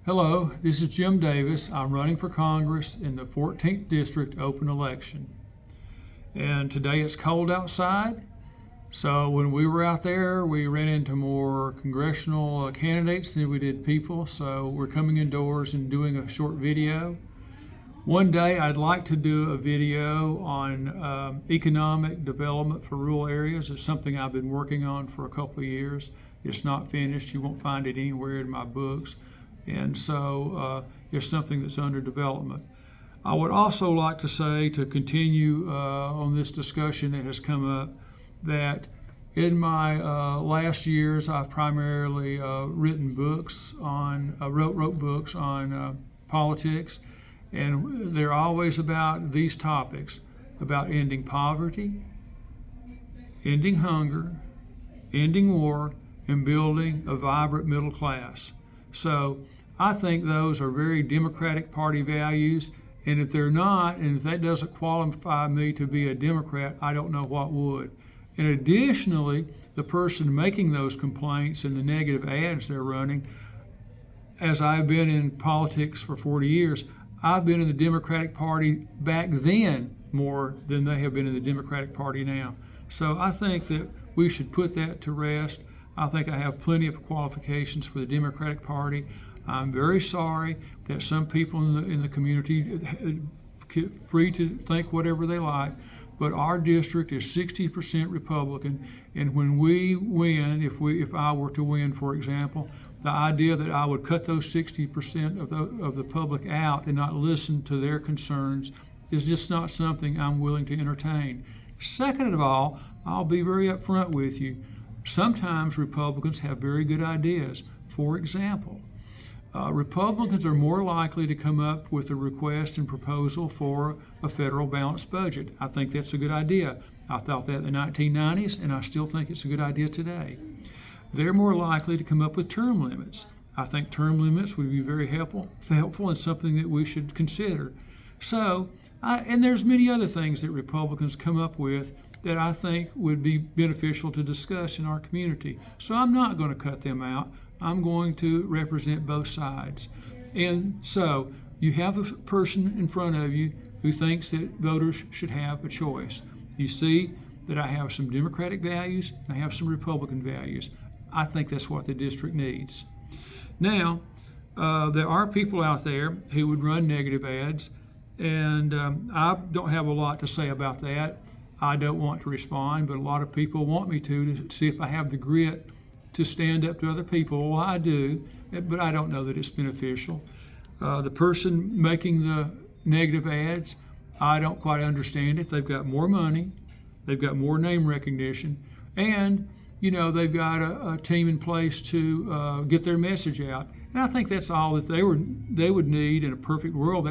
Hello, this is Jim Davis. I'm running for Congress in the 14th District open election. And today it's cold outside. So when we were out there, we ran into more congressional candidates than we did people. So we're coming indoors and doing a short video. One day I'd like to do a video on economic development for rural areas. It's something I've been working on for a couple of years. It's not finished. You won't find it anywhere in my books. And so it's something that's under development. I would also like to say, to continue on this discussion that has come up, that in my last years I've primarily written books on, wrote books on politics, and they're always about these topics, about ending poverty, ending hunger, ending war, and building a vibrant middle class. So I think those are very Democratic Party values, and if they're not, and if that doesn't qualify me to be a Democrat, I don't know what would. And additionally, the person making those complaints and the negative ads they're running, as I've been in politics for 40 years, I've been in the Democratic Party back then more than they have been in the Democratic Party now. So I think that we should put that to rest. I think I have plenty of qualifications for the Democratic Party. I'm very sorry that some people in the community free to think whatever they like, but our district is 60% Republican, and when we win, if I were to win, for example, the idea that I would cut those 60% of the public out and not listen to their concerns is just not something I'm willing to entertain. Second of all, I'll be very upfront with you. Sometimes Republicans have very good ideas. For example, Republicans are more likely to come up with a request and proposal for a federal balanced budget. I think that's a good idea. I thought that in the 1990s, and I still think it's a good idea today. They're more likely to come up with term limits. I think term limits would be very helpful and something that we should consider. So, and there's many other things that Republicans come up with that I think would be beneficial to discuss in our community. So I'm not going to cut them out. I'm going to represent both sides. And so you have a person in front of you who thinks that voters should have a choice. You see that I have some Democratic values, I have some Republican values. I think that's what the district needs. Now, there are people out there who would run negative ads, and I don't have a lot to say about that. I don't want to respond, but a lot of people want me to see if I have the grit to stand up to other people. Well, I do, but I don't know that it's beneficial. The person making the negative ads, I don't quite understand it. They've got more money, they've got more name recognition, and they've got a team in place to get their message out. And I think that's all that they would need in a perfect world.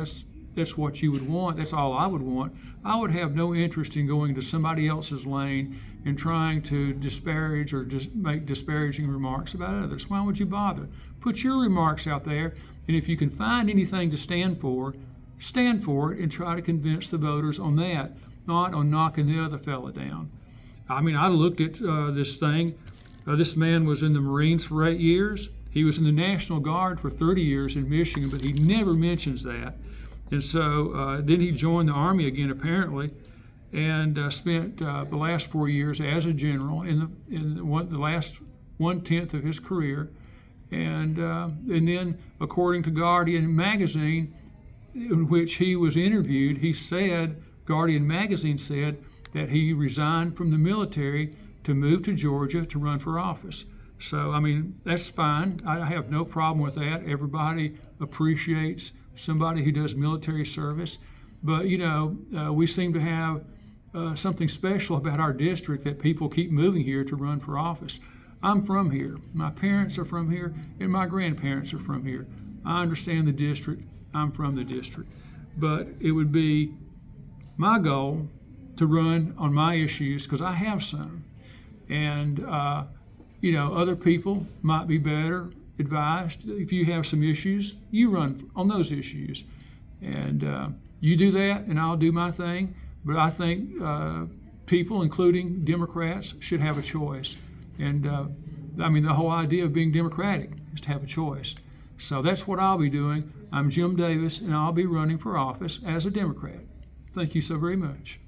That's what you would want. That's all I would want. I would have no interest in going to somebody else's lane and trying to disparage or just make disparaging remarks about others. Why would you bother? Put your remarks out there, and if you can find anything to stand for it and try to convince the voters on that, not on knocking the other fella down. I mean, I looked at this thing. This man was in the Marines for 8 years. He was in the National Guard for 30 years in Michigan, but he never mentions that. And so then he joined the Army again, apparently, and spent the last 4 years as a general in the last 1/10 of his career. And then, according to Guardian magazine, in which he was interviewed, Guardian magazine said that he resigned from the military to move to Georgia to run for office. So, I mean, that's fine. I have no problem with that. Everybody appreciates somebody who does military service. But, we seem to have something special about our district that people keep moving here to run for office. I'm from here. My parents are from here, and my grandparents are from here. I understand the district. I'm from the district. But it would be my goal to run on my issues, because I have some. And, other people might be better advised. If you have some issues, you run on those issues. And you do that, and I'll do my thing. But I think people, including Democrats, should have a choice. And the whole idea of being Democratic is to have a choice. So that's what I'll be doing. I'm Jim Davis, and I'll be running for office as a Democrat. Thank you so very much.